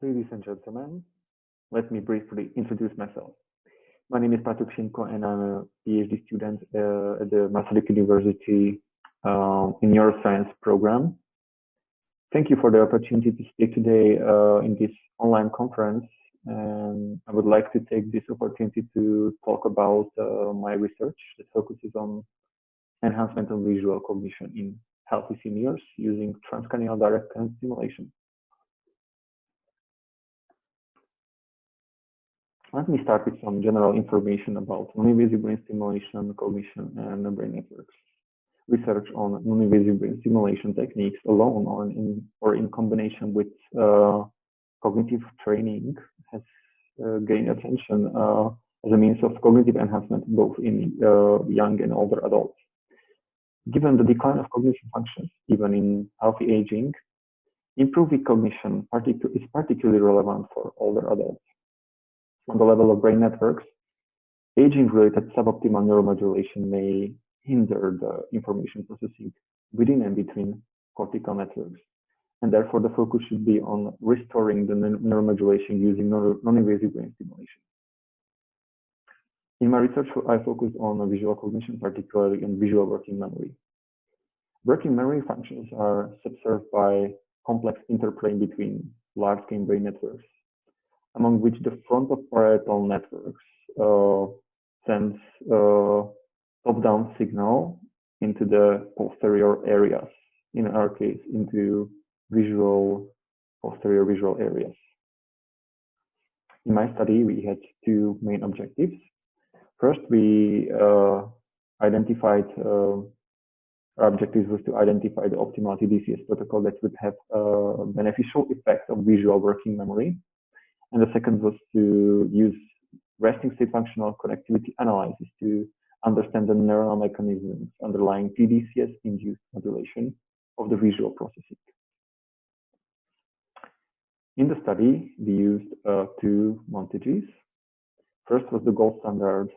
Ladies and gentlemen, let me briefly introduce myself. My name is Patrik Simko, and I'm a PhD student at the Masaryk University in neuroscience program. Thank you for the opportunity to speak today in this online conference. And I would like to take this opportunity to talk about my research that focuses on enhancement of visual cognition in healthy seniors using transcranial direct current stimulation. Let me start with some general information about non-invasive brain stimulation, cognition, and brain networks. Research on non-invasive brain stimulation techniques alone or in combination with cognitive training has gained attention as a means of cognitive enhancement both in young and older adults. Given the decline of cognitive functions, even in healthy aging, improving cognition is particularly relevant for older adults. On the level of brain networks, aging-related suboptimal neuromodulation may hinder the information processing within and between cortical networks, and therefore the focus should be on restoring the neuromodulation using non-invasive brain stimulation. In my research, I focused on visual cognition, particularly in visual working memory. Working memory functions are subserved by complex interplay between large-scale brain networks, among which the frontal-parietal networks sends top-down signal into the posterior areas, in our case, into posterior visual areas. In my study, we had two main objectives. First, we identified, our objective was to identify the optimal tDCS protocol that would have a beneficial effect on visual working memory. And the second was to use resting state functional connectivity analysis to understand the neural mechanisms underlying tDCS-induced modulation of the visual processing. In the study, we used two montages. First was the gold standard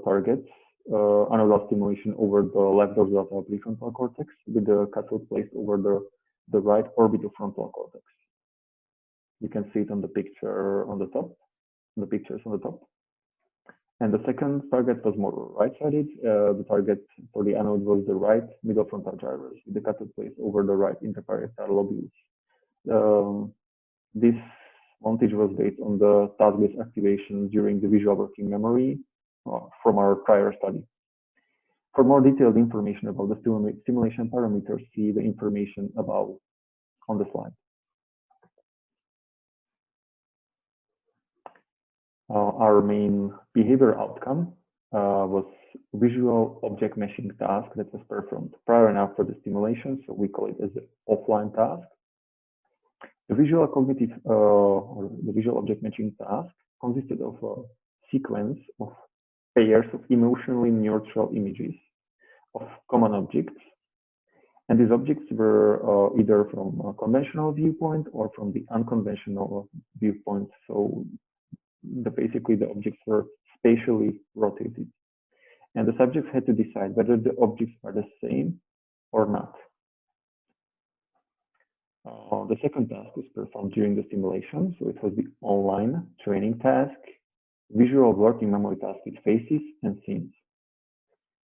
targets, anodal stimulation over the left dorsolateral prefrontal cortex with the cathode placed over the right orbitofrontal cortex. You can see it on the picture on the top, the pictures on the top. And the second target was more right-sided. The target for the anode was the right middle frontal gyrus with the cathode placed over the right interparietal lobules. This montage was based on the task-based activation during the visual working memory from our prior study. For more detailed information about the stimulation parameters, see the information above on the slide. Our main behavior outcome was visual object matching task that was performed prior and after the stimulation, so we call it as an offline task. The visual cognitive or the visual object matching task consisted of a sequence of pairs of emotionally neutral images of common objects, and these objects were either from a conventional viewpoint or from the unconventional viewpoint. So basically the objects were spatially rotated, and the subjects had to decide whether the objects are the same or not. The second task was performed during the stimulation, so it was the online training task, visual working memory task with faces and scenes.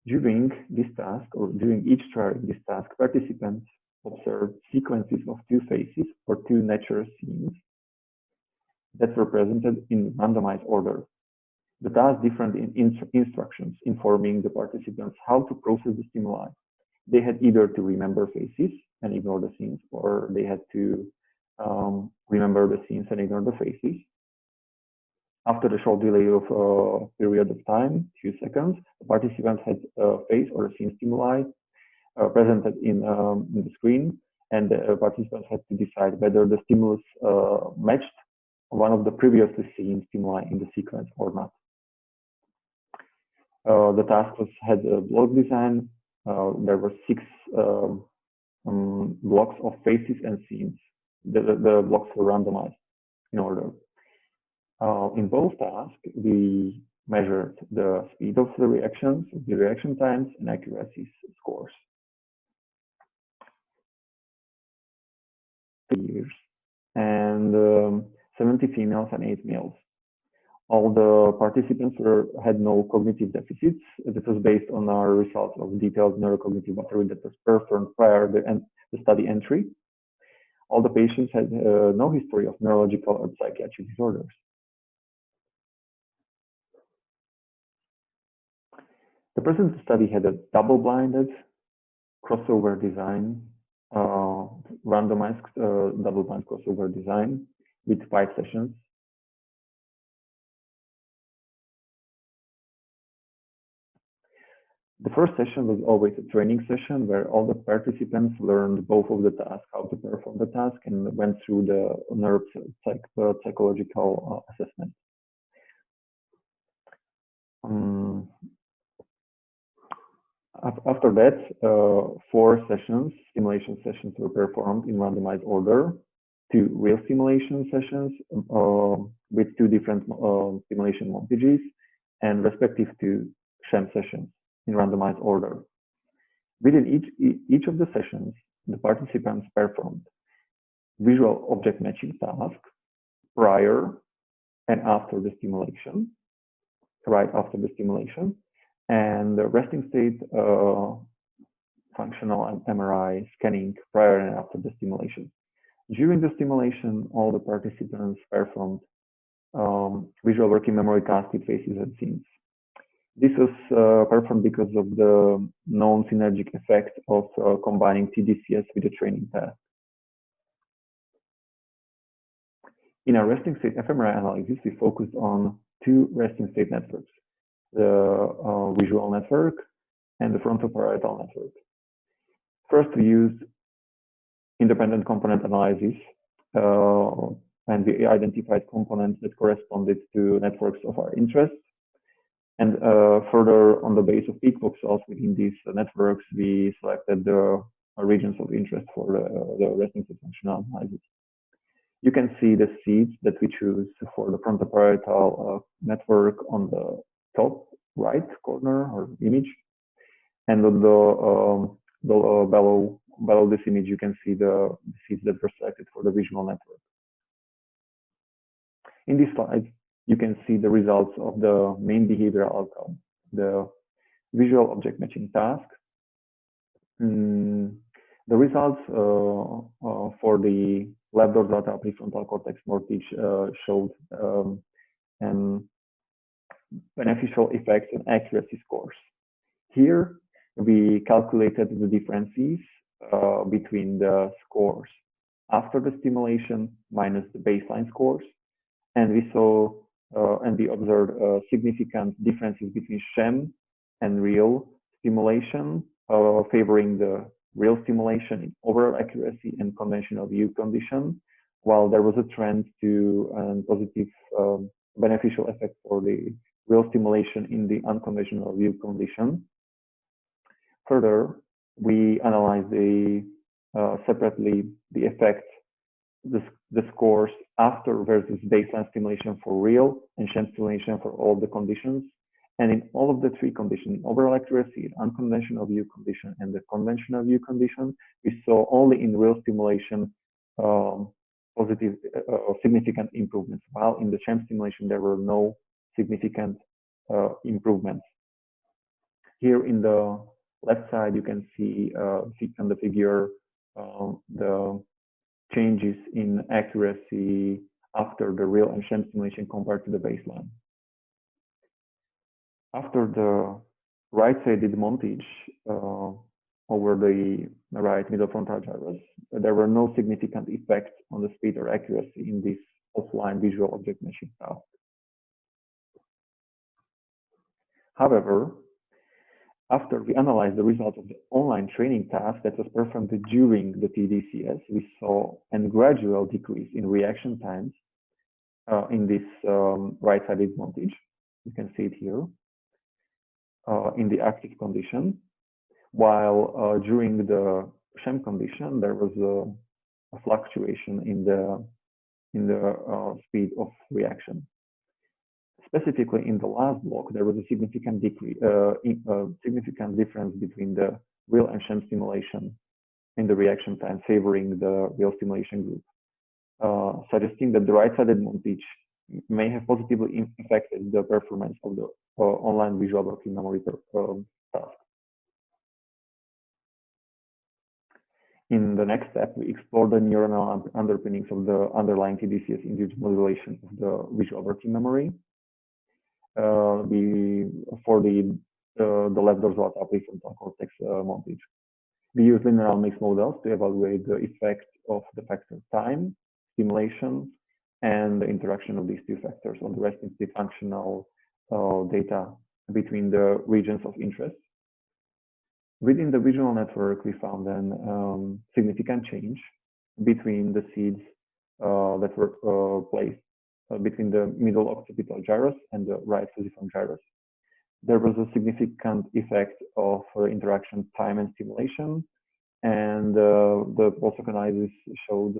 During this task, or during each try of this task, participants observed sequences of two faces or two natural scenes that were presented in randomized order. The task differed in instructions informing the participants how to process the stimuli. They had either to remember faces and ignore the scenes, or they had to remember the scenes and ignore the faces. After a short delay of a period of time, few seconds, the participants had a face or a scene stimuli presented in the screen, and the participants had to decide whether the stimulus matched one of the previously seen stimuli in the sequence or not. The task had a block design. There were 6 blocks of faces and scenes. The blocks were randomized in order. In both tasks, we measured the speed of the reactions, the reaction times, and accuracy scores. And 70 females and 8 males. All the participants had no cognitive deficits. This was based on our results of detailed neurocognitive battery that was performed prior to the study entry. All the patients had no history of neurological or psychiatric disorders. The present study had a double-blinded crossover design, randomized double-blind crossover design with 5 sessions. The first session was always a training session where all the participants learned both of the tasks, how to perform the task, and went through the psychological assessment. After that, 4 sessions, stimulation sessions were performed in randomized order, 2 real stimulation sessions with 2 different stimulation montages, and respective 2 sham sessions in randomized order. Within each of the sessions, the participants performed visual object matching task prior and after the stimulation, right after the stimulation, and the resting state functional and MRI scanning prior and after the stimulation. During the stimulation, all the participants performed visual working memory tasks with faces and scenes. This was performed because of the known synergic effect of combining tDCS with the training task. In our resting state fMRI analysis, we focused on 2 resting state networks, the visual network and the frontoparietal network. First, we used independent component analysis, and we identified components that corresponded to networks of our interest. And further, on the base of peak voxels within these networks, we selected the regions of interest for the resting state functional analysis. You can see the seeds that we choose for the frontoparietal network on the top right corner or image, and on the below this image, you can see the seeds that were selected for the visual network. In this slide, you can see the results of the main behavioral outcome, the visual object matching task. The results for the left dorsal prefrontal cortex mortgage showed beneficial effects on accuracy scores. Here, we calculated the differences between the scores after the stimulation minus the baseline scores, and we saw and we observed significant differences between sham and real stimulation, favoring the real stimulation in overall accuracy and conventional view condition, while there was a trend to positive beneficial effect for the real stimulation in the unconventional view condition. Further, we analyzed separately the effect, the scores after versus baseline stimulation for real and sham stimulation for all the conditions. And in all of the 3 conditions, overall accuracy, unconventional view condition, and the conventional view condition, we saw only in real stimulation positive significant improvements, while in the sham stimulation there were no significant improvements. Here in the left side, you can see on the figure the changes in accuracy after the real and sham stimulation compared to the baseline. After the right-sided montage over the right middle frontal gyrus, there were no significant effects on the speed or accuracy in this offline visual object matching task. However, after we analyzed the results of the online training task that was performed during the tDCS, we saw a gradual decrease in reaction times in this right-sided montage. You can see it here in the active condition, while during the sham condition there was a fluctuation in the speed of reaction. Specifically, in the last block, there was a significant decrease, significant difference between the real and sham stimulation in the reaction time, favoring the real stimulation group. suggesting that the right-sided montage may have positively affected the performance of the online visual working memory task. In the next step, we explore the neuronal underpinnings of the underlying tDCS-induced modulation of the visual working memory. For the left dorsolateral prefrontal cortex montage. We use linear mixed models to evaluate the effect of the factor time, stimulation, and the interaction of these two factors on the resting state functional data between the regions of interest. Within the visual network, we found a significant change between the seeds that were placed between the middle occipital gyrus and the right fusiform gyrus. There was a significant effect of interaction time and stimulation, and the pulse analysis showed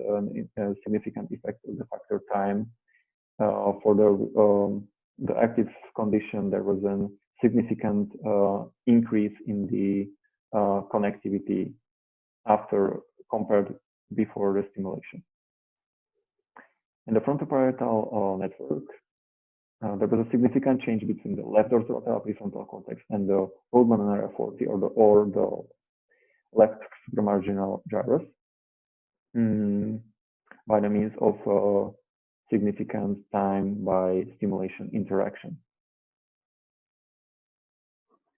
a significant effect of the factor time. For the active condition, there was a significant increase in the connectivity compared before the stimulation. In the frontoparietal network, there was a significant change between the left dorsolateral prefrontal cortex and the Goldman area 40 or the left supramarginal gyrus by the means of significant time by stimulation interaction.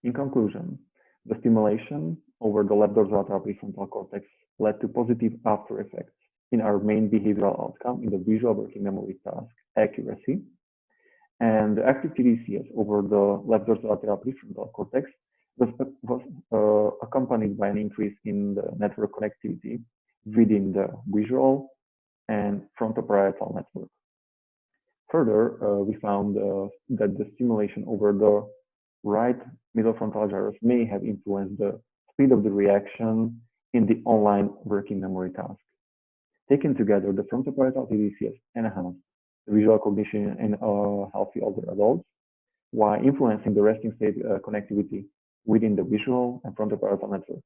In conclusion, the stimulation over the left dorsolateral prefrontal cortex led to positive after effects in our main behavioral outcome in the visual working memory task, accuracy. And the active tDCS over the left dorsolateral prefrontal cortex was accompanied by an increase in the network connectivity within the visual and frontoparietal network. Further, we found that the stimulation over the right middle frontal gyrus may have influenced the speed of the reaction in the online working memory task. Taken together, the frontoparietal tDCS enhanced the visual cognition in healthy older adults, while influencing the resting state connectivity within the visual and frontoparietal network.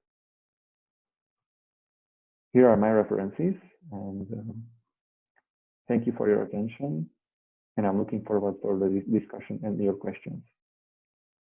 Here are my references, and thank you for your attention, and I'm looking forward for the discussion and your questions.